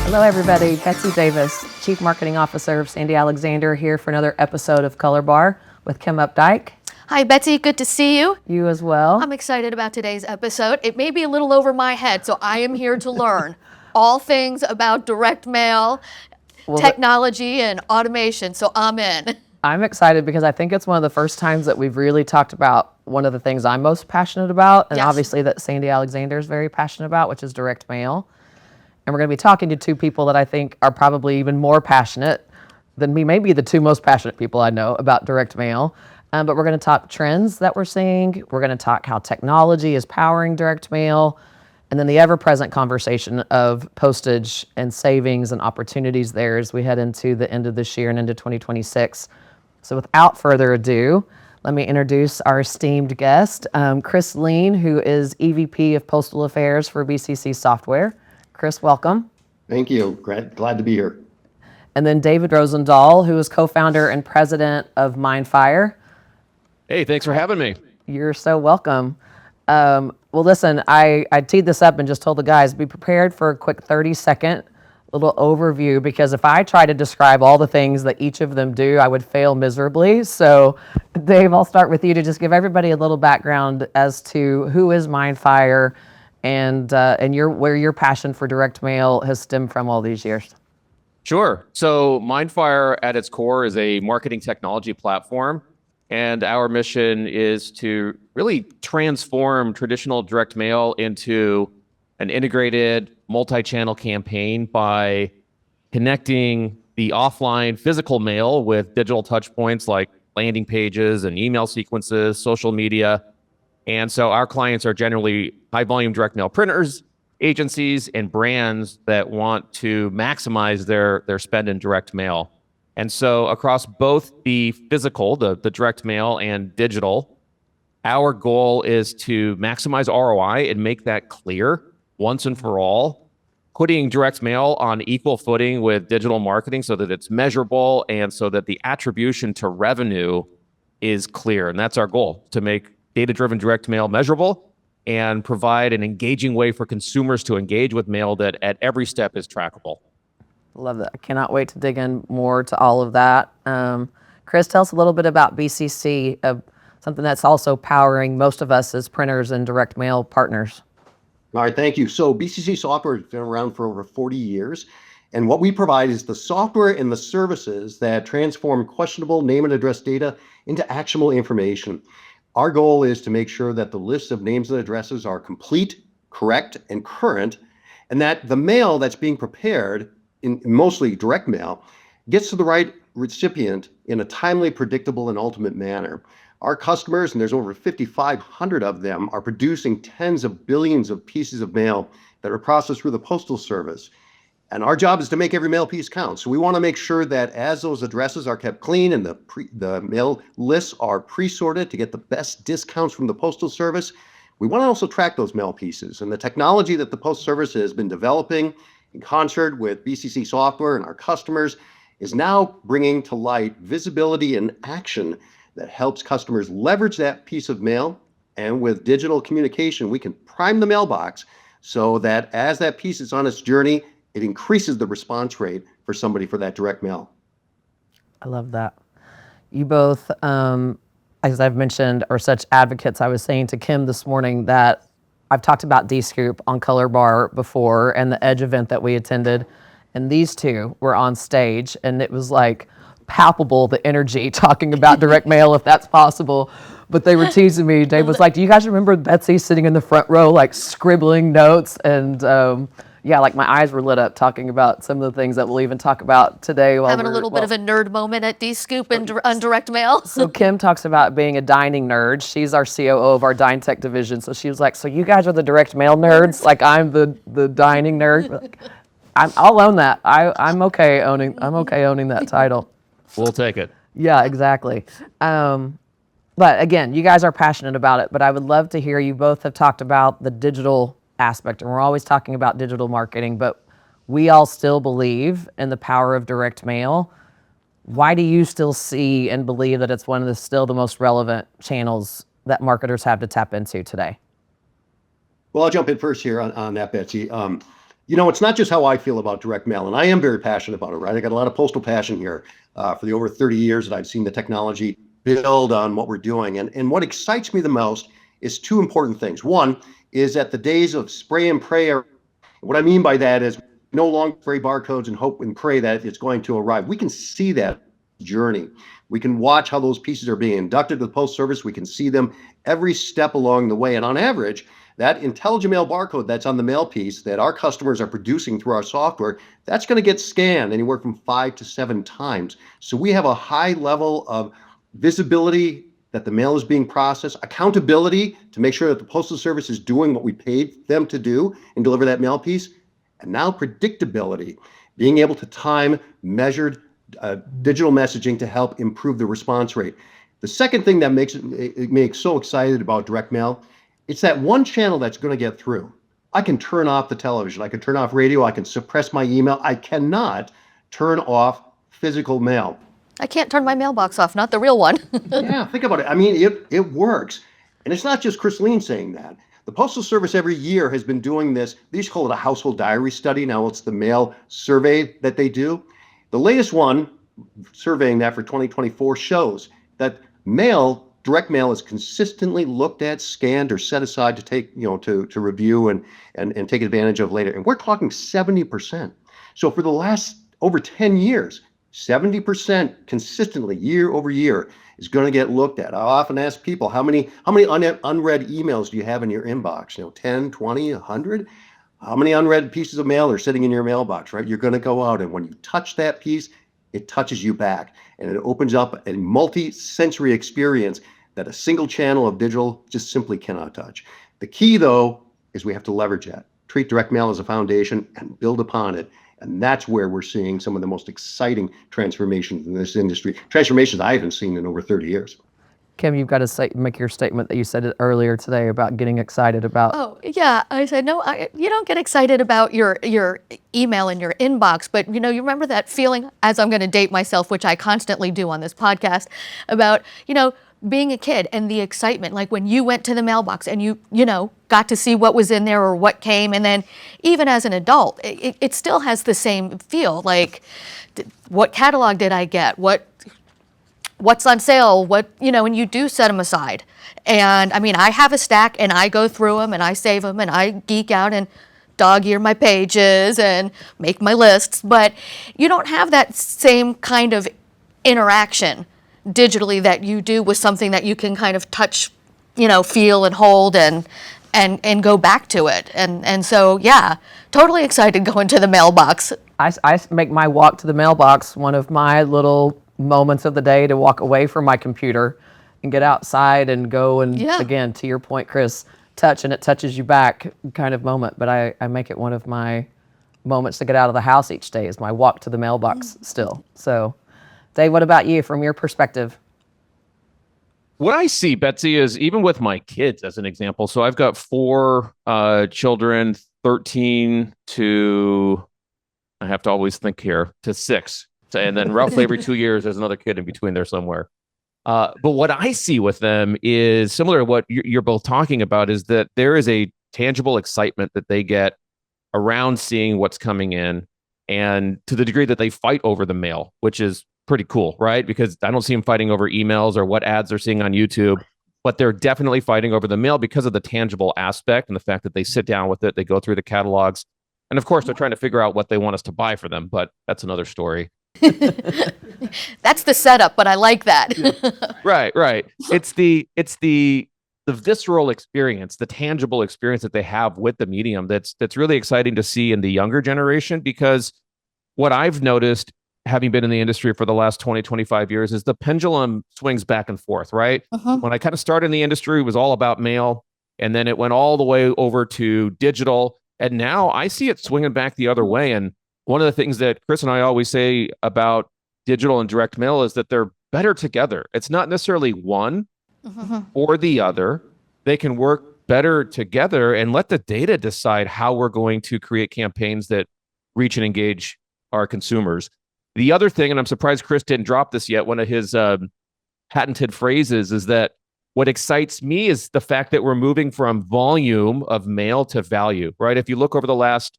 Hello, everybody. Betsy Davis, Chief Marketing Officer of Sandy Alexander, here for another episode of Colorbar with Kim Opdyke. Hi, Betsy. Good to see you. You as well. I'm excited about today's episode. It may be a little over my head, so I am here to learn all things about direct mail, technology, and automation, so I'm in. I'm excited because I think it's one of the first times that we've really talked about one of the things I'm most passionate about, and obviously that Sandy Alexander is very passionate about, which is direct mail. And we're going to be talking to two people that I think are probably even more passionate than me, maybe the two most passionate people I know about direct mail. But we're going to talk trends that we're seeing. We're going to talk how technology is powering direct mail, and then the ever-present conversation of postage and savings and opportunities there as we head into the end of this year and into 2026. So without further ado, let me introduce our esteemed guest, Chris Lien, who is EVP of Postal Affairs for BCC Software. Chris, welcome. Thank you. Glad to be here. And then David Rosendahl, who is co-founder and president of MindFire. Hey, thanks for having me. You're so welcome. Well, listen, I teed this up and just told the guys, be prepared for a quick 30-second little overview, because if I try to describe all the things that each of them do, I would fail miserably. So, Dave, I'll start with you to just give everybody a little background as to who is MindFire and where your passion for direct mail has stemmed from all these years. Sure. So MindFire at its core is a marketing technology platform, and our mission is to really transform traditional direct mail into an integrated multi-channel campaign by connecting the offline physical mail with digital touch points like landing pages and email sequences, social media. And so our clients are generally high volume direct mail printers, agencies, and brands that want to maximize their spend in direct mail. And so across both the physical, the direct mail, and digital, our goal is to maximize ROI and make that clear once and for all, putting direct mail on equal footing with digital marketing so that it's measurable and so that the attribution to revenue is clear. And that's our goal, to make data-driven direct mail measurable and provide an engaging way for consumers to engage with mail that at every step is trackable. Love that. I cannot wait to dig in more to all of that. Chris, tell us a little bit about BCC, something that's also powering most of us as printers and direct mail partners. All right, thank you. So BCC Software has been around for over 40 years. And what we provide is the software and the services that transform questionable name and address data into actionable information. Our goal is to make sure that the list of names and addresses are complete, correct, and current, and that the mail that's being prepared, in mostly direct mail, gets to the right recipient in a timely, predictable, and ultimate manner. Our customers, and there's over 5,500 of them, are producing tens of billions of pieces of mail that are processed through the Postal Service. And our job is to make every mail piece count. So we want to make sure that as those addresses are kept clean and the mail lists are pre-sorted to get the best discounts from the Postal Service, we want to also track those mail pieces. And the technology that the Postal Service has been developing in concert with BCC Software and our customers is now bringing to light visibility and action that helps customers leverage that piece of mail. And with digital communication, we can prime the mailbox so that as that piece is on its journey, it increases the response rate for somebody for that direct mail. I love that. You both, as I've mentioned, are such advocates. I was saying to Kim this morning that I've talked about D-Scoop on Colorbar before and the Edge event that we attended, and these two were on stage, and it was like palpable, the energy talking about direct mail, if that's possible. But they were teasing me. Dave was like, do you guys remember Betsy sitting in the front row, like scribbling notes? And yeah, like my eyes were lit up talking about some of the things that we'll even talk about today. While Having a little bit of a nerd moment at D-Scoop and on direct mail. So Kim talks about being a dining nerd. She's our COO of our Dine Tech division. So she was like, so you guys are the direct mail nerds? Like I'm the dining nerd? I'll own that. I'm okay owning that title. We'll take it. Yeah, exactly. But again, you guys are passionate about it, but I would love to hear, you both have talked about the digital aspect, and we're always talking about digital marketing, but we all still believe in the power of direct mail. Why do you still see and believe that it's one of still the most relevant channels that marketers have to tap into today? Well, I'll jump in first here on that, Betsy. It's not just how I feel about direct mail, and I am very passionate about it, right? I got a lot of postal passion here for the over 30 years that I've seen the technology build on what we're doing. And what excites me the most is two important things. One is that the days of spray and pray what I mean by that is no longer spray barcodes and hope and pray that it's going to arrive. We can see that journey. We can watch how those pieces are being inducted to the Post Service. We can see them every step along the way. And on average, that intelligent mail barcode that's on the mail piece that our customers are producing through our software, that's going to get scanned anywhere from 5 to 7 times. So we have a high level of visibility that the mail is being processed, accountability to make sure that the Postal Service is doing what we paid them to do and deliver that mail piece, and now predictability, being able to time measured digital messaging to help improve the response rate. The second thing that makes me so excited about direct mail, it's that one channel that's going to get through. I can turn off the television, I can turn off radio, I can suppress my email. I cannot turn off physical mail. I can't turn my mailbox off, not the real one. Yeah, think about it. I mean, it works. And it's not just Chris Lien saying that. The Postal Service every year has been doing this. They used to call it a household diary study. Now it's the mail survey that they do. The latest one, surveying that for 2024, shows that direct mail is consistently looked at, scanned, or set aside to take, to review and take advantage of later. And we're talking 70%. So for the last over 10 years, 70% consistently year over year is going to get looked at. I often ask people, how many unread emails do you have in your inbox? 10, 20, 100? How many unread pieces of mail are sitting in your mailbox, right? You're going to go out, and when you touch that piece, it touches you back, and it opens up a multi-sensory experience that a single channel of digital just simply cannot touch. The key, though, is we have to leverage that. Treat direct mail as a foundation and build upon it. And that's where we're seeing some of the most exciting transformations in this industry, transformations I haven't seen in over 30 years. Kim, you've got to make your statement that you said it earlier today about getting excited about. Oh, yeah. I said, no, you don't get excited about your email in your inbox, but you remember that feeling, as I'm going to date myself, which I constantly do on this podcast, about, being a kid and the excitement, like when you went to the mailbox and you got to see what was in there or what came. And then even as an adult, it still has the same feel, like what catalog did I get? What's on sale? And you do set them aside. And I mean, I have a stack and I go through them and I save them and I geek out and dog ear my pages and make my lists, but you don't have that same kind of interaction digitally that you do with something that you can kind of touch, feel and hold and go back to it. And so, yeah, totally excited going to the mailbox. I make my walk to the mailbox one of my little moments of the day to walk away from my computer and get outside and go and, again, to your point, Chris, touch and it touches you back kind of moment. But I make it one of my moments to get out of the house each day is my walk to the mailbox still. So, Dave, what about you from your perspective? What I see, Betsy, is even with my kids as an example. So I've got 4 children, 13 to, I have to always think here, to 6. And then roughly every 2 years, there's another kid in between there somewhere. But what I see with them is similar to what you're both talking about, is that there is a tangible excitement that they get around seeing what's coming in, and to the degree that they fight over the mail, which is pretty cool, right? Because I don't see them fighting over emails or what ads they're seeing on YouTube, but they're definitely fighting over the mail because of the tangible aspect and the fact that they sit down with it, they go through the catalogs, and of course they're trying to figure out what they want us to buy for them, but that's another story. That's the setup, but I like that. Right. It's the visceral experience, the tangible experience that they have with the medium that's really exciting to see in the younger generation, because what I've noticed, having been in the industry for the last 20, 25 years, is the pendulum swings back and forth, right? When I kind of started in the industry, it was all about mail, and then it went all the way over to digital, and now I see it swinging back the other way. And one of the things that Chris and I always say about digital and direct mail is that they're better together. It's not necessarily one or the other. They can work better together and let the data decide how we're going to create campaigns that reach and engage our consumers. The other thing, and I'm surprised Chris didn't drop this yet, one of his patented phrases is that What excites me is the fact that we're moving from volume of mail to value, right? If you look over the last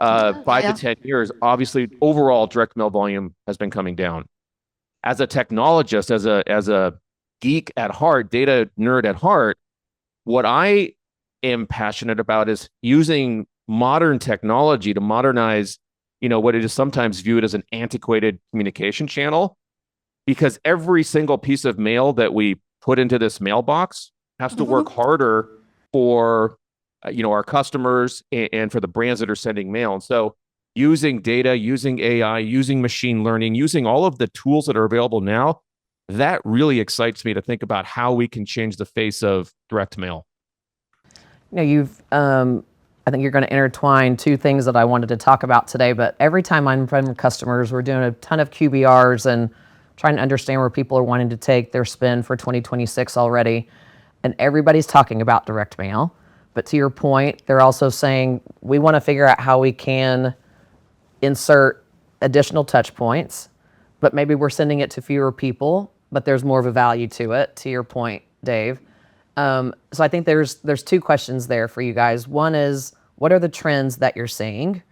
5 to 10 years, obviously overall direct mail volume has been coming down. As a technologist, as a geek at heart, data nerd at heart, what I am passionate about is using modern technology to modernize, what it is sometimes viewed as an antiquated communication channel, because every single piece of mail that we put into this mailbox has to work harder for, our customers and for the brands that are sending mail. And so using data, using AI, using machine learning, using all of the tools that are available now, that really excites me to think about how we can change the face of direct mail. I think you're going to intertwine two things that I wanted to talk about today, but every time I'm in front of customers, we're doing a ton of QBRs and trying to understand where people are wanting to take their spend for 2026 already. And everybody's talking about direct mail. But to your point, they're also saying we want to figure out how we can insert additional touch points, but maybe we're sending it to fewer people, but there's more of a value to it, to your point, Dave. So I think there's two questions there for you guys. One is, what are the trends that you're seeing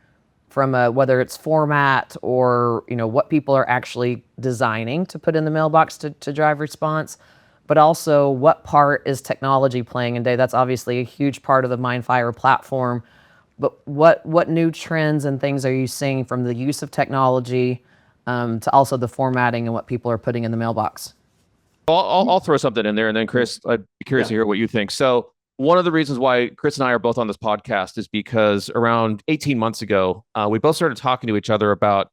from whether it's format or what people are actually designing to put in the mailbox to drive response, but also what part is technology playing? And Dave, that's obviously a huge part of the MindFire platform. But what new trends and things are you seeing from the use of technology to also the formatting and what people are putting in the mailbox? I'll throw something in there, and then Chris, I'd be curious to hear what you think. So one of the reasons why Chris and I are both on this podcast is because around 18 months ago, we both started talking to each other about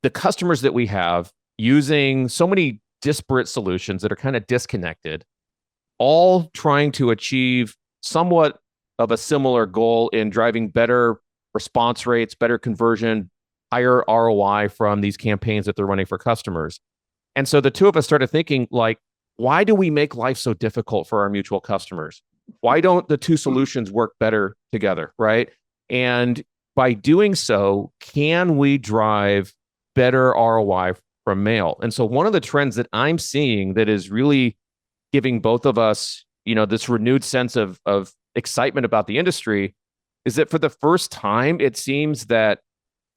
the customers that we have using so many disparate solutions that are kind of disconnected, all trying to achieve somewhat of a similar goal in driving better response rates, better conversion, higher ROI from these campaigns that they're running for customers. And so the two of us started thinking, like, why do we make life so difficult for our mutual customers? Why don't the two solutions work better together, right? And by doing so, can we drive better ROI from mail? And so one of the trends that I'm seeing that is really giving both of us, this renewed sense of excitement about the industry is that for the first time, it seems that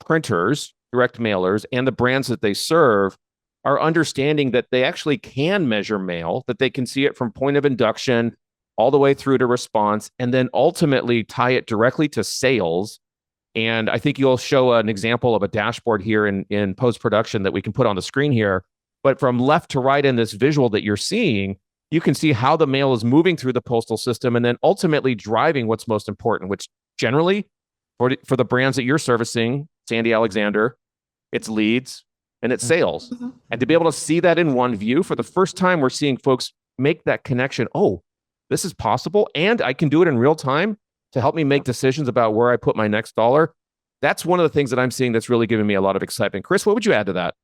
printers, direct mailers, and the brands that they serve are understanding that they actually can measure mail, that they can see it from point of induction all the way through to response, and then ultimately tie it directly to sales. And I think you'll show an example of a dashboard here in post-production that we can put on the screen here. But from left to right in this visual that you're seeing, you can see how the mail is moving through the postal system and then ultimately driving what's most important, which generally for the brands that you're servicing, Sandy Alexander, it's leads and it's sales. And to be able to see that in one view, for the first time, we're seeing folks make that connection. Oh, this is possible. And I can do it in real time to help me make decisions about where I put my next dollar. That's one of the things that I'm seeing that's really giving me a lot of excitement. Chris, what would you add to that?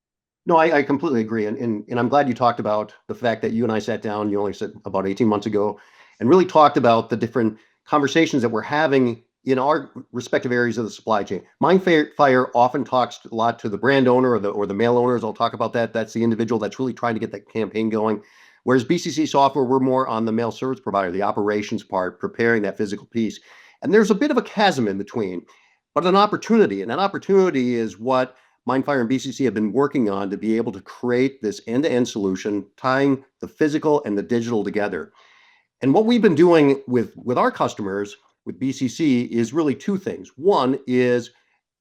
No, I completely agree. And I'm glad you talked about the fact that you and I sat down, you only said about 18 months ago, and really talked about the different conversations that we're having in our respective areas of the supply chain. MindFire often talks a lot to the brand owner or the mail owners. I'll talk about that. That's the individual that's really trying to get that campaign going. Whereas BCC Software, we're more on the mail service provider, the operations part, preparing that physical piece. And there's a bit of a chasm in between, but an opportunity. And that opportunity is what MindFire and BCC have been working on to be able to create this end-to-end solution, tying the physical and the digital together. And what we've been doing with our customers, with BCC, is really two things. One is,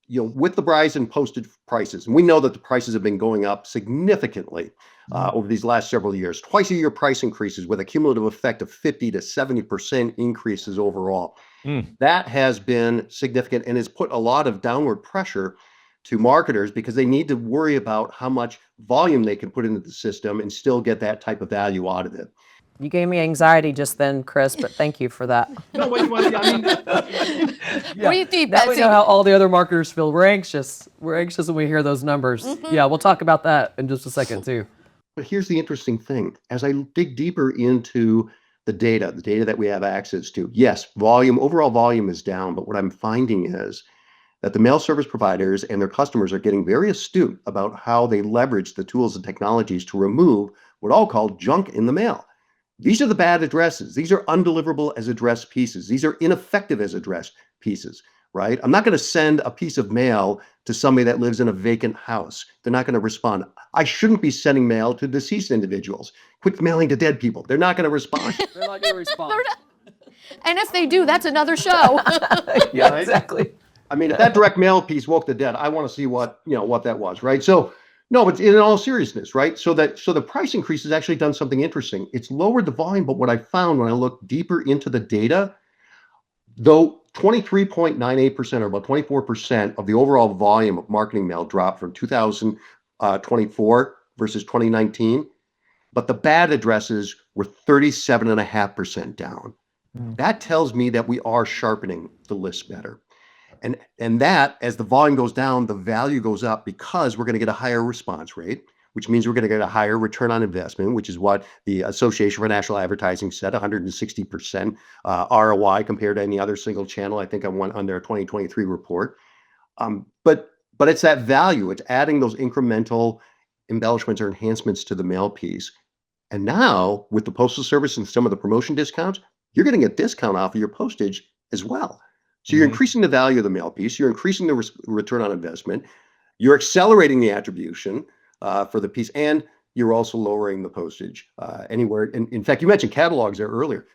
with the rise in posted prices, and we know that the prices have been going up significantly over these last several years, twice a year price increases with a cumulative effect of 50 to 70% increases overall. That has been significant and has put a lot of downward pressure to marketers because they need to worry about how much volume they can put into the system and still get that type of value out of it. You gave me anxiety just then, Chris, but thank you for that. No, wait, Breathe deep, Now we Betsy. know how all the other marketers feel. We're anxious. We're anxious when we hear those numbers. Yeah, we'll talk about that in just a second too. But here's the interesting thing. As I dig deeper into the data that we have access to, yes, overall volume is down, but what I'm finding is that the mail service providers and their customers are getting very astute about how they leverage the tools and technologies to remove what I'll call junk in the mail. These are the bad addresses. These are undeliverable as address pieces. These are ineffective as address pieces, right? I'm not going to send a piece of mail to somebody that lives in a vacant house. They're not going to respond. I shouldn't be sending mail to deceased individuals. Quit mailing to dead people. They're not going to respond. They're not going to respond. And if they do, that's another show. Yeah, Right? exactly. I mean, if that direct mail piece woke the dead, I want to see what that was, right? So no, but in all seriousness, right? So the price increase has actually done something interesting. It's lowered the volume, but what I found when I looked deeper into the data, though 23.98% or about 24% of the overall volume of marketing mail dropped from 2024 versus 2019, but the bad addresses were 37.5% down. That tells me that we are sharpening the list better. And that, as the volume goes down, the value goes up because we're going to get a higher response rate, which means we're going to get a higher return on investment, which is what the Association for National Advertising said, 160% ROI compared to any other single channel. I think I went on their 2023 report. But it's that value. It's adding those incremental embellishments or enhancements to the mail piece. And now with the Postal Service and some of the promotion discounts, you're getting a discount off of your postage as well. So you're increasing the value of the mail piece. You're increasing the return on investment. You're accelerating the attribution for the piece, and you're also lowering the postage anywhere. In fact, you mentioned catalogs there earlier.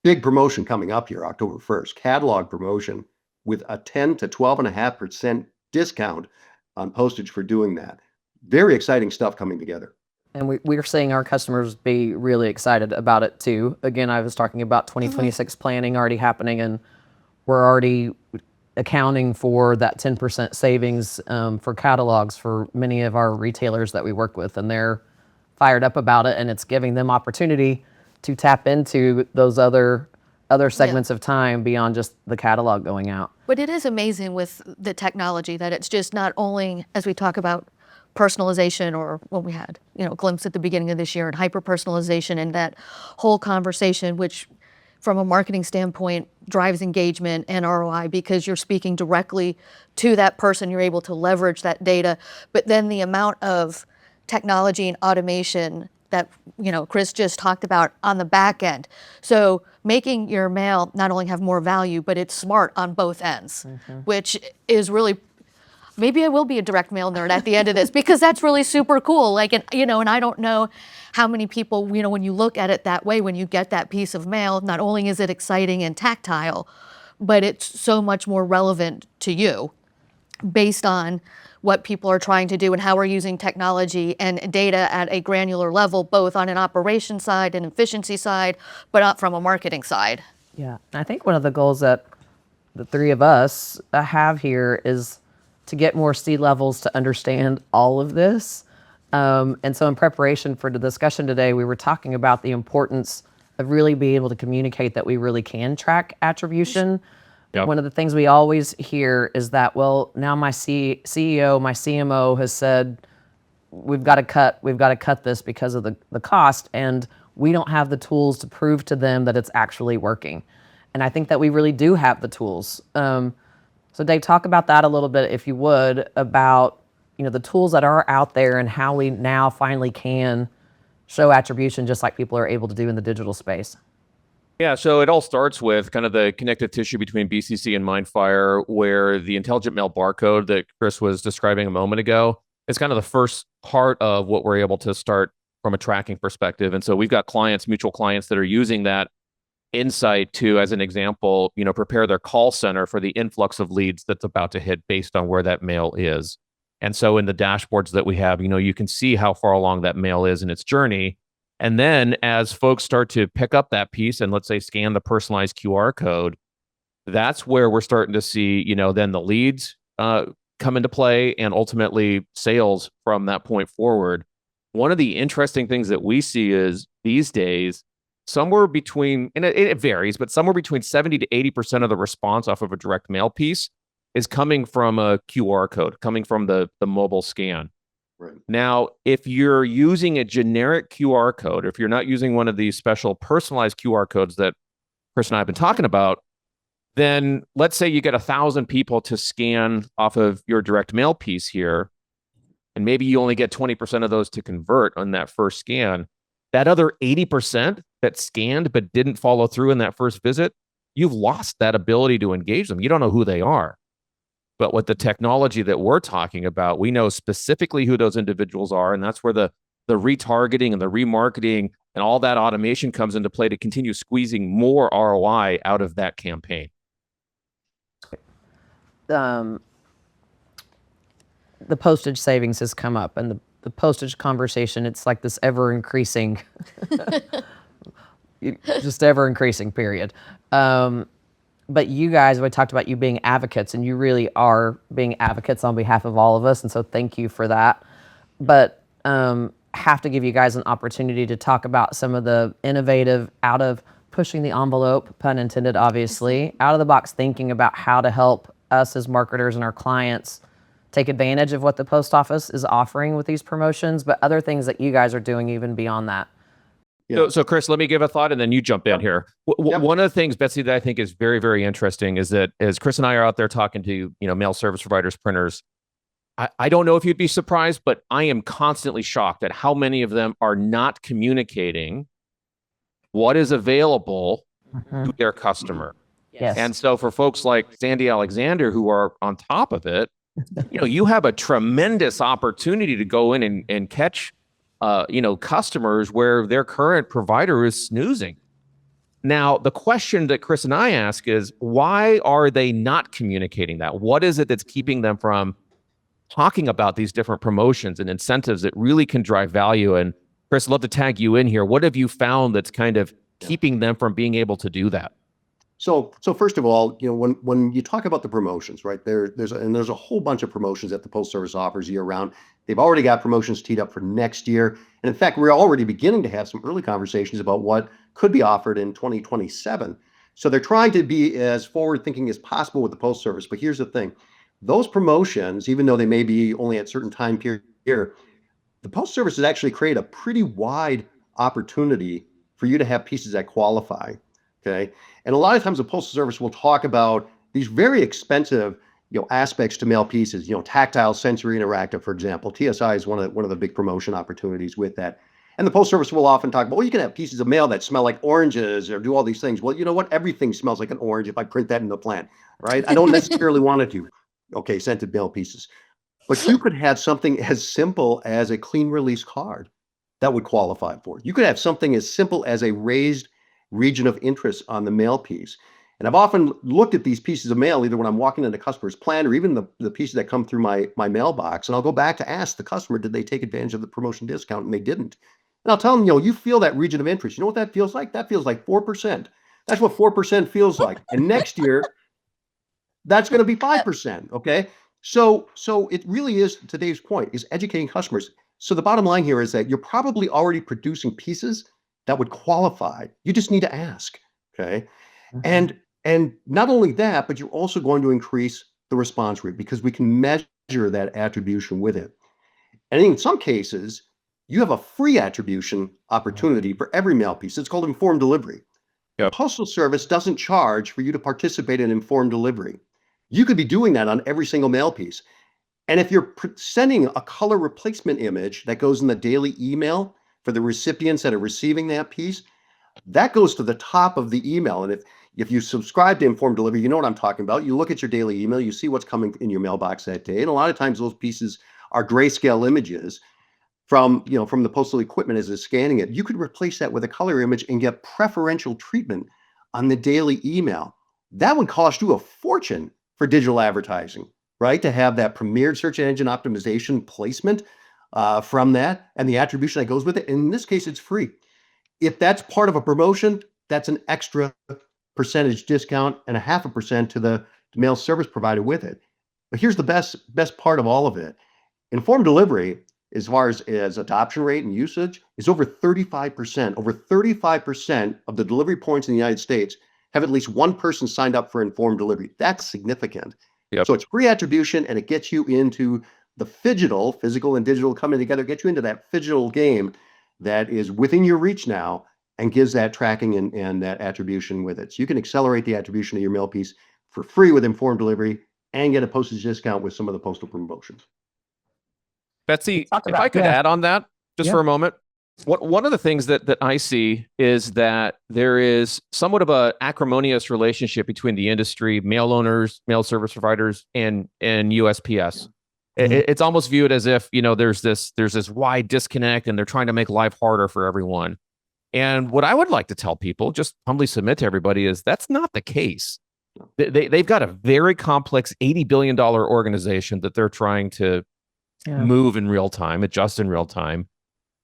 Big promotion coming up here, October 1st. Catalog promotion with a 10 to 12.5% discount on postage for doing that. Very exciting stuff coming together. And we're seeing our customers be really excited about it too. Again, I was talking about 2026 planning already happening, and we're already accounting for that 10% savings for catalogs for many of our retailers that we work with, and they're fired up about it, and it's giving them opportunity to tap into those other segments of time beyond just the catalog going out. But it is amazing with the technology that it's just not only, as we talk about personalization, or what we had, a glimpse at the beginning of this year, and hyper-personalization, and that whole conversation, which from a marketing standpoint drives engagement and ROI because you're speaking directly to that person. You're able to leverage that data. But then the amount of technology and automation that Chris just talked about on the back end. So making your mail not only have more value, but it's smart on both ends, which is really, maybe I will be a direct mail nerd at the end of this because that's really super cool. Like, and I don't know how many people, when you look at it that way, when you get that piece of mail, not only is it exciting and tactile, but it's so much more relevant to you based on what people are trying to do and how we're using technology and data at a granular level, both on an operation side and efficiency side, but not from a marketing side. Yeah, I think one of the goals that the three of us have here is to get more C-levels to understand all of this. And so in preparation for the discussion today, we were talking about the importance of really being able to communicate that we really can track attribution. Yep. One of the things we always hear is that, well, now my CEO, my CMO has said, we've got to cut this because of the cost, and we don't have the tools to prove to them that it's actually working. And I think that we really do have the tools. So Dave, talk about that a little bit, if you would, about the tools that are out there and how we now finally can show attribution just like people are able to do in the digital space. Yeah, so it all starts with kind of the connective tissue between BCC and MindFire, where the intelligent mail barcode that Chris was describing a moment ago is kind of the first part of what we're able to start from a tracking perspective. And so we've got mutual clients that are using that insight to, as an example, prepare their call center for the influx of leads that's about to hit based on where that mail is. And so in the dashboards that we have, you can see how far along that mail is in its journey. And then as folks start to pick up that piece and, let's say, scan the personalized QR code, that's where we're starting to see, then the leads come into play and ultimately sales from that point forward. One of the interesting things that we see is these days, somewhere between, and it varies, but somewhere between 70 to 80% of the response off of a direct mail piece is coming from a QR code, coming from the mobile scan. Right. Now, if you're using a generic QR code, if you're not using one of these special personalized QR codes that Chris and I have been talking about, then let's say you get 1,000 people to scan off of your direct mail piece here, and maybe you only get 20% of those to convert on that first scan. That other 80% that scanned but didn't follow through in that first visit, you've lost that ability to engage them. You don't know who they are. But with the technology that we're talking about, we know specifically who those individuals are. And that's where the retargeting and the remarketing and all that automation comes into play to continue squeezing more ROI out of that campaign. The postage savings has come up, and the postage conversation, it's like this ever increasing, just ever increasing period. But you guys, we talked about you being advocates, and you really are being advocates on behalf of all of us. And so thank you for that. But have to give you guys an opportunity to talk about some of the innovative, out of pushing the envelope, pun intended, obviously, out of the box thinking about how to help us as marketers and our clients take advantage of what the post office is offering with these promotions, but other things that you guys are doing even beyond that. Yeah. So Chris, let me give a thought and then you jump in here. One of the things, Betsy, that I think is very, very interesting is that as Chris and I are out there talking to, mail service providers, printers, I don't know if you'd be surprised, but I am constantly shocked at how many of them are not communicating what is available to their customer. Yes. And so for folks like Sandy Alexander, who are on top of it, you have a tremendous opportunity to go in and catch customers where their current provider is snoozing. Now, the question that Chris and I ask is, why are they not communicating that? What is it that's keeping them from talking about these different promotions and incentives that really can drive value? And Chris, I'd love to tag you in here. What have you found that's kind of keeping them from being able to do that? So first of all, when you talk about the promotions, right, there's a whole bunch of promotions that the Postal Service offers year round. They've already got promotions teed up for next year. And in fact, we're already beginning to have some early conversations about what could be offered in 2027. So they're trying to be as forward thinking as possible with the Postal Service. But here's the thing. Those promotions, even though they may be only at certain time period here, the Postal Service has actually created a pretty wide opportunity for you to have pieces that qualify. Okay. And a lot of times the Postal Service will talk about these very expensive, aspects to mail pieces, tactile, sensory, interactive, for example. TSI is one of the big promotion opportunities with that. And the Postal Service will often talk about, well, you can have pieces of mail that smell like oranges or do all these things. Well, you know what? Everything smells like an orange if I print that in the plant, right? I don't necessarily want it to. Okay, scented mail pieces. But you could have something as simple as a clean release card that would qualify for it. You could have something as simple as a raised region of interest on the mail piece. And I've often looked at these pieces of mail, either when I'm walking into a customer's plant or even the pieces that come through my mailbox. And I'll go back to ask the customer, did they take advantage of the promotion discount? And they didn't. And I'll tell them, you feel that region of interest. You know what that feels like? That feels like 4%. That's what 4% feels like. And next year, that's going to be 5%. Okay. So it really is, to Dave's point, is educating customers. So the bottom line here is that you're probably already producing pieces that would qualify. You just need to ask. Okay. Mm-hmm. And not only that, but you're also going to increase the response rate because we can measure that attribution with it. And in some cases, you have a free attribution opportunity for every mail piece. It's called informed delivery. Yep. The Postal Service doesn't charge for you to participate in informed delivery. You could be doing that on every single mail piece. And if you're sending a color replacement image that goes in the daily email for the recipients that are receiving that piece, that goes to the top of the email. And if you subscribe to informed delivery, you know what I'm talking about. You look at your daily email, you see what's coming in your mailbox that day. And a lot of times those pieces are grayscale images from the postal equipment as it's scanning it. You could replace that with a color image and get preferential treatment on the daily email. That would cost you a fortune for digital advertising, right? To have that premiered search engine optimization placement from that and the attribution that goes with it. In this case, it's free. If that's part of a promotion, that's an extra percentage discount and 0.5% to the mail service provider with it. But here's the best part of all of it. Informed delivery, as far as adoption rate and usage, is over 35%. Over 35% of the delivery points in the United States have at least one person signed up for informed delivery. That's significant. Yep. So it's free attribution and it gets you into the phygital, physical and digital coming together, get you into that phygital game that is within your reach now and gives that tracking and that attribution with it. So you can accelerate the attribution of your mail piece for free with informed delivery and get a postage discount with some of the postal promotions. Betsy, if I could add on that just for a moment. One of the things that I see is that there is somewhat of a acrimonious relationship between the industry, mail owners, mail service providers, and USPS. It's almost viewed as if, there's this wide disconnect and they're trying to make life harder for everyone. And what I would like to tell people, just humbly submit to everybody, is that's not the case. They've got a very complex $80 billion organization that they're trying to move in real time, adjust in real time.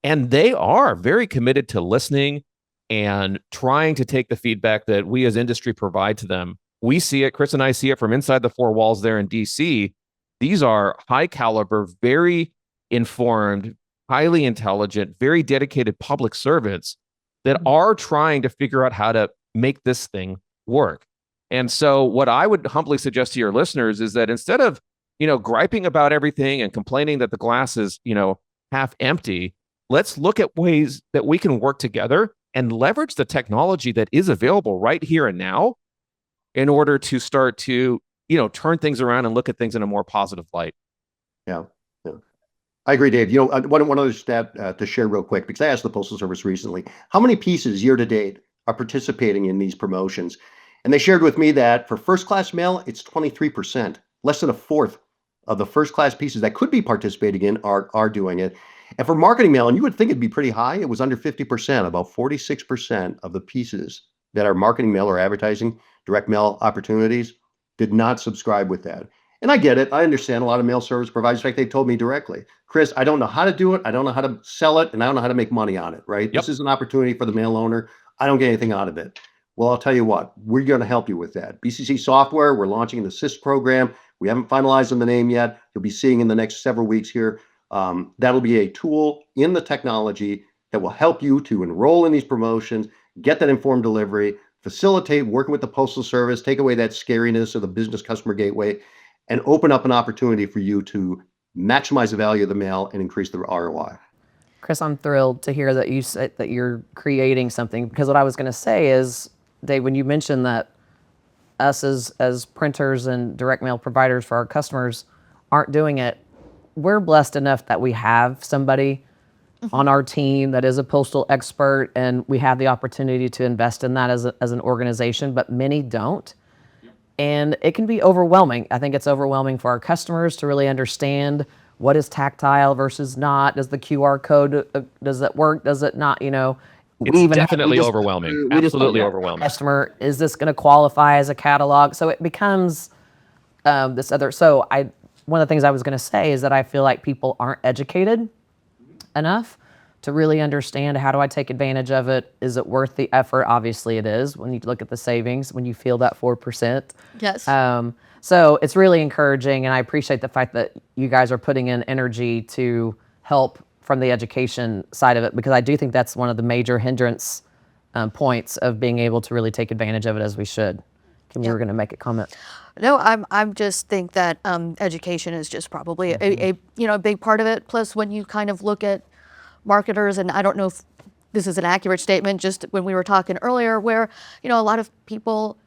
And they are very committed to listening and trying to take the feedback that we as industry provide to them. We see it, Chris and I see it from inside the four walls there in DC. These are high caliber, very informed, highly intelligent, very dedicated public servants that are trying to figure out how to make this thing work. And so what I would humbly suggest to your listeners is that instead of, griping about everything and complaining that the glass is, half empty, let's look at ways that we can work together and leverage the technology that is available right here and now in order to start to, turn things around and look at things in a more positive light. Yeah. I agree, Dave. One other stat to share real quick, because I asked the Postal Service recently, how many pieces year to date are participating in these promotions? And they shared with me that for first class mail, it's 23%, less than a fourth of the first class pieces that could be participating in are doing it. And for marketing mail, and you would think it'd be pretty high, it was under 50%, about 46% of the pieces that are marketing mail or advertising, direct mail opportunities, did not subscribe with that. And I get it. I understand a lot of mail service providers. In fact, they told me directly, Chris, I don't know how to do it. I don't know how to sell it. And I don't know how to make money on it, right? Yep. This is an opportunity for the mail owner. I don't get anything out of it. Well, I'll tell you what, we're going to help you with that. BCC Software, we're launching an assist program. We haven't finalized on the name yet. You'll be seeing in the next several weeks here. That'll be a tool in the technology that will help you to enroll in these promotions, get that informed delivery, facilitate working with the Postal Service, take away that scariness of the business customer gateway, and open up an opportunity for you to maximize the value of the mail and increase the ROI. Chris, I'm thrilled to hear that you said that you're creating something, because what I was going to say is, Dave, when you mentioned that us as printers and direct mail providers for our customers aren't doing it, we're blessed enough that we have somebody on our team that is a postal expert, and we have the opportunity to invest in that as an organization, but many don't. And it can be overwhelming. I think it's overwhelming for our customers to really understand what is tactile versus not. Does the QR code, does it work? Does it not? It's definitely overwhelming. Absolutely overwhelming. Customer, is this going to qualify as a catalog? So it becomes this other. So one of the things I was going to say is that I feel like people aren't educated enough to really understand, how do I take advantage of it? Is it worth the effort? Obviously it is, when you look at the savings, when you feel that 4%. Yes. So it's really encouraging, and I appreciate the fact that you guys are putting in energy to help from the education side of it, because I do think that's one of the major hindrance points of being able to really take advantage of it as we should. Kim, you were going to make a comment. No, I'm just think that education is just probably a big part of it. Plus, when you kind of look at marketers, and I don't know if this is an accurate statement, just when we were talking earlier, where a lot of people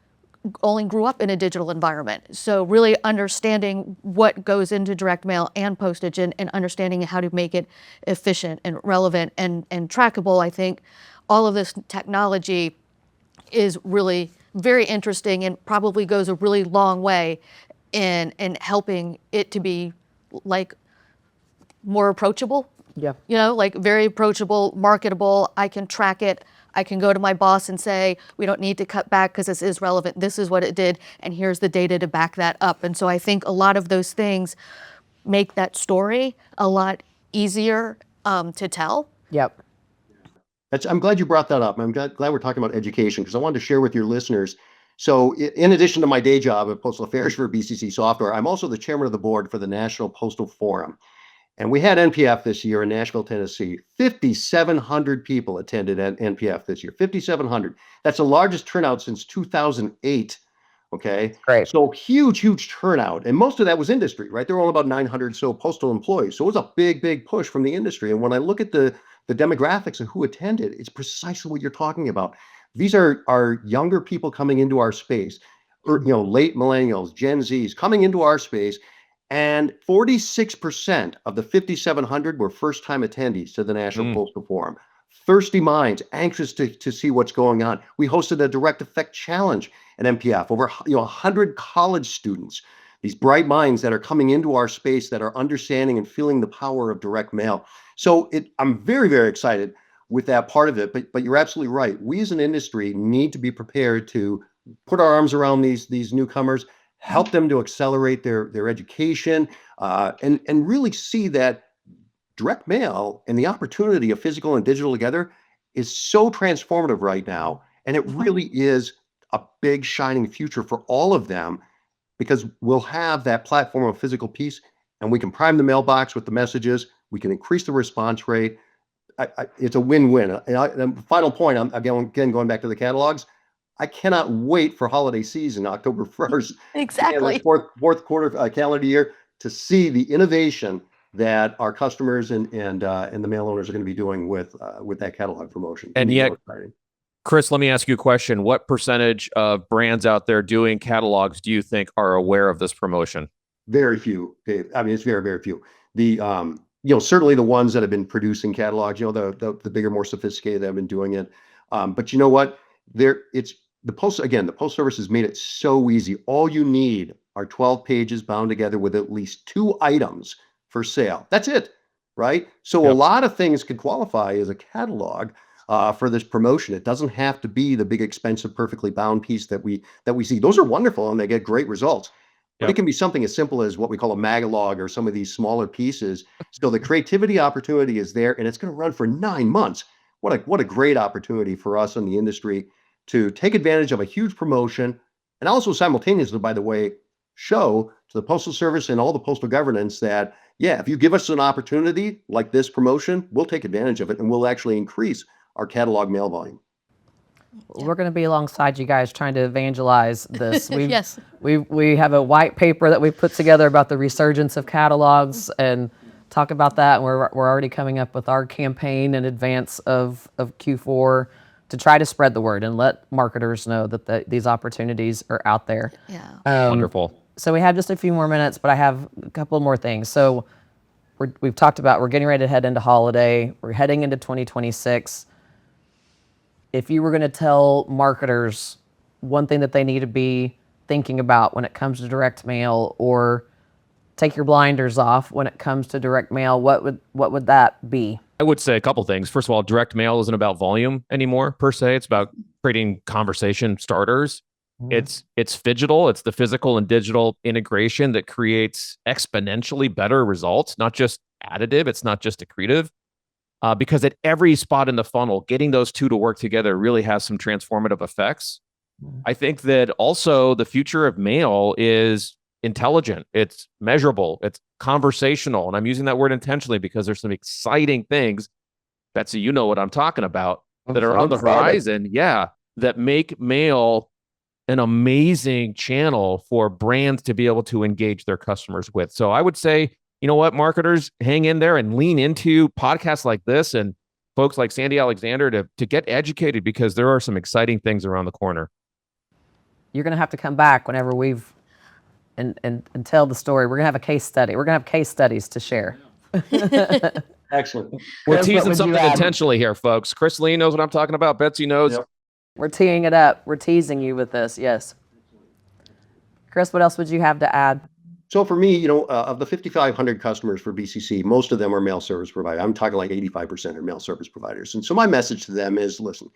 only grew up in a digital environment. So really understanding what goes into direct mail and postage, and understanding how to make it efficient and relevant and trackable. I think all of this technology is really very interesting and probably goes a really long way in helping it to be like more approachable. Yeah. Like very approachable, marketable. I can track it. I can go to my boss and say, we don't need to cut back because this is relevant. This is what it did, and here's the data to back that up. And so I think a lot of those things make that story a lot easier to tell. Yep. I'm glad you brought that up. I'm glad we're talking about education, because I wanted to share with your listeners. So in addition to my day job at Postal Affairs for BCC Software, I'm also the chairman of the board for the National Postal Forum. And we had NPF this year in Nashville, Tennessee. 5,700 people attended at NPF this year. 5,700. That's the largest turnout since 2008. Okay. Great. So huge turnout. And most of that was industry, right? There were only about 900 so postal employees. So it was a big push from the industry. And when I look at the demographics of who attended, it's precisely what you're talking about. These are younger people coming into our space, or late millennials, Gen Zs coming into our space. And 46% of the 5,700 were first-time attendees to the National Postal Forum. thirsty minds, anxious to see what's going on. We hosted a direct effect challenge at MPF. Over 100 college students, these bright minds that are coming into our space that are understanding and feeling the power of direct mail. So I'm very, very excited with that part of it. But you're absolutely right. We as an industry need to be prepared to put our arms around these newcomers, help them to accelerate their education, and really see that direct mail and the opportunity of physical and digital together is so transformative right now. And it really is a big shining future for all of them, because we'll have that platform of physical piece and we can prime the mailbox with the messages. We can increase the response rate. It's a win-win. And the final point, I'm again going back to the catalogs. I cannot wait for holiday season, October 1st, Exactly. fourth quarter calendar year, to see the innovation that our customers and the mail owners are going to be doing with that catalog promotion. And yet, Chris, let me ask you a question. What percentage of brands out there doing catalogs do you think are aware of this promotion? Very few, Dave. I mean, it's very, very few. The certainly the ones that have been producing catalogs, the bigger, more sophisticated that have been doing it. But you know what? The Postal Service has made it so easy. All you need are 12 pages bound together with at least 2 items for sale. That's it, right? So a lot of things could qualify as a catalog for this promotion. It doesn't have to be the big, expensive, perfectly bound piece that we see. Those are wonderful and they get great results. But it can be something as simple as what we call a magalog or some of these smaller pieces. So the creativity opportunity is there, and it's going to run for 9 months. What a great opportunity for us in the industry to take advantage of a huge promotion, and also simultaneously, by the way, show to the Postal Service and all the postal governance that, if you give us an opportunity like this promotion, we'll take advantage of it and we'll actually increase our catalog mail volume. We're going to be alongside you guys trying to evangelize this. Yes. We have a white paper that we've put together about the resurgence of catalogs and talk about that. And we're already coming up with our campaign in advance of Q4 to try to spread the word and let marketers know that these opportunities are out there. Yeah. Wonderful. So we have just a few more minutes, but I have a couple more things. So we've talked about, we're getting ready to head into holiday. We're heading into 2026. If you were going to tell marketers one thing that they need to be thinking about when it comes to direct mail, or take your blinders off when it comes to direct mail, what would that be? I would say a couple things. First of all, direct mail isn't about volume anymore per se. It's about creating conversation starters. It's phygital. It's the physical and digital integration that creates exponentially better results, not just additive. It's not just accretive. Because at every spot in the funnel, getting those two to work together really has some transformative effects. I think that also the future of mail is intelligent. It's measurable. It's conversational. And I'm using that word intentionally because there's some exciting things, Betsy, you know what I'm talking about, that are on the horizon. Yeah, that make mail an amazing channel for brands to be able to engage their customers with. So I would say, you know what, marketers, hang in there and lean into podcasts like this and folks like Sandy Alexander to get educated, because there are some exciting things around the corner. You're going to have to come back whenever and tell the story. We're going to have a case study. We're going to have case studies to share. Excellent. We're teasing something intentionally here, folks. Chris Lien knows what I'm talking about. Betsy knows. Yep. We're teeing it up. We're teasing you with this. Yes. Chris, what else would you have to add? So for me, of the 5,500 customers for BCC, most of them are mail service providers. I'm talking like 85% are mail service providers. And so my message to them is, listen,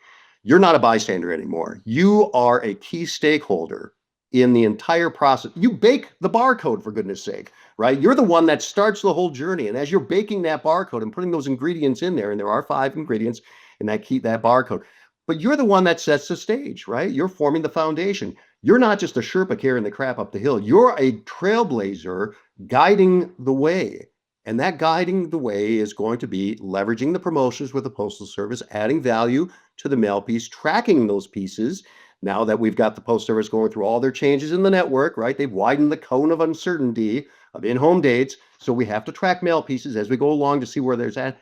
you're not a bystander anymore. You are a key stakeholder in the entire process. You bake the barcode, for goodness sake, right? You're the one that starts the whole journey. And as you're baking that barcode and putting those ingredients in there, and there are 5 ingredients in that barcode, but you're the one that sets the stage, right? You're forming the foundation. You're not just a Sherpa carrying the crap up the hill. You're a trailblazer guiding the way. And that guiding the way is going to be leveraging the promotions with the Postal Service, adding value to the mail piece, tracking those pieces. Now that we've got the Postal Service going through all their changes in the network, right? They've widened the cone of uncertainty of in-home dates. So we have to track mail pieces as we go along to see where there's at.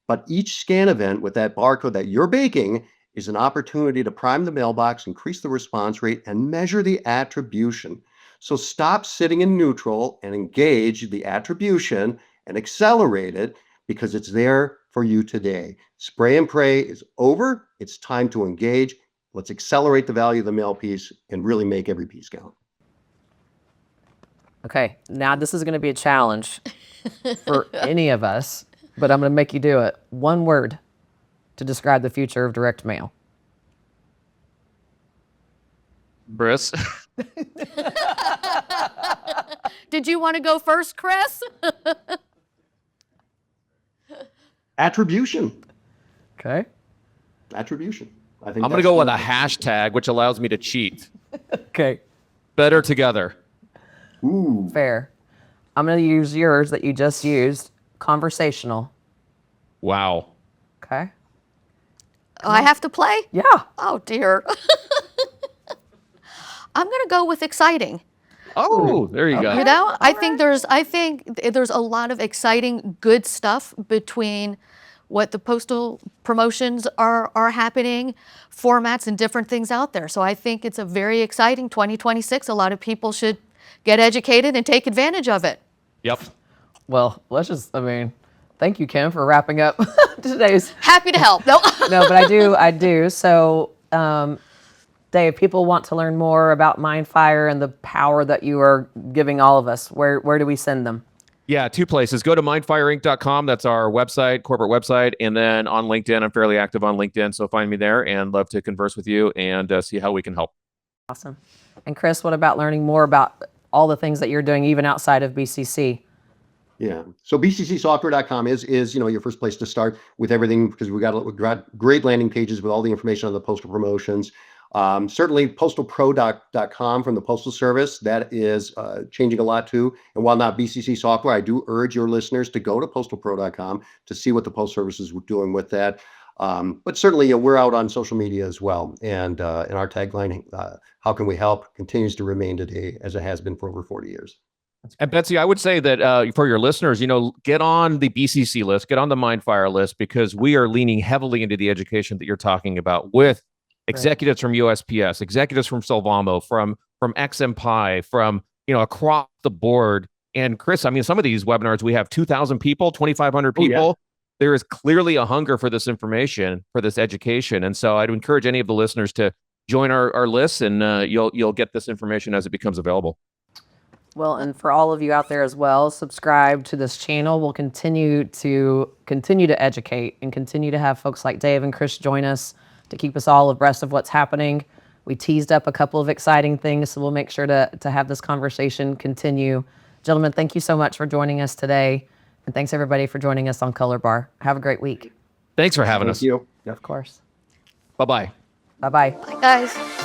But each scan event with that barcode that you're baking is an opportunity to prime the mailbox, increase the response rate, and measure the attribution. So stop sitting in neutral and engage the attribution and accelerate it, because it's there for you today. Spray and pray is over. It's time to engage. Let's accelerate the value of the mail piece and really make every piece count. Okay, now this is going to be a challenge for any of us, but I'm going to make you do it. One word to describe the future of direct mail. Chris? Did you want to go first, Chris? Attribution. Okay. Attribution. I think I'm going to go with a hashtag, which allows me to cheat. Okay. Better together. Ooh. Fair. I'm going to use yours that you just used. Conversational. Wow. Okay. Oh, I have to play? Yeah. Oh, dear. I'm going to go with exciting. Oh, there you go. You know, I think there's a lot of exciting, good stuff between what the postal promotions are happening, formats and different things out there. So I think it's a very exciting 2026. A lot of people should get educated and take advantage of it. Yep. Well, thank you, Kim, for wrapping up today's. Happy to help. No. No, but I do. So, Dave, people want to learn more about MindFire and the power that you are giving all of us. Where do we send them? Yeah, two places. Go to mindfireinc.com. That's our website, corporate website. And then on LinkedIn, I'm fairly active on LinkedIn. So find me there and love to converse with you and see how we can help. Awesome. And Chris, what about learning more about all the things that you're doing even outside of BCC? Yeah. So bccsoftware.com is your first place to start with everything, because we got great landing pages with all the information on the postal promotions. Certainly postalpro.com from the Postal Service. That is changing a lot too. And while not BCC software, I do urge your listeners to go to postalpro.com to see what the Postal Service is doing with that. But certainly we're out on social media as well. And our tagline, how can we help, continues to remain today as it has been for over 40 years. And Betsy, I would say that for your listeners, get on the BCC list, get on the MindFire list, because we are leaning heavily into the education that you're talking about with executives from USPS, executives from Solvamo, from XMPI, from across the board. And Chris, some of these webinars, we have 2,000 people, 2,500 people. Oh, yeah. There is clearly a hunger for this information, for this education. And so I'd encourage any of the listeners to join our list, and you'll get this information as it becomes available. Well, and for all of you out there as well, subscribe to this channel. We'll continue to educate and continue to have folks like Dave and Chris join us to keep us all abreast of what's happening. We teased up a couple of exciting things, so we'll make sure to have this conversation continue. Gentlemen, thank you so much for joining us today. And thanks everybody for joining us on Colorbar. Have a great week. Thanks for having us. Thank you. Of course. Bye-bye. Bye-bye. Bye, guys.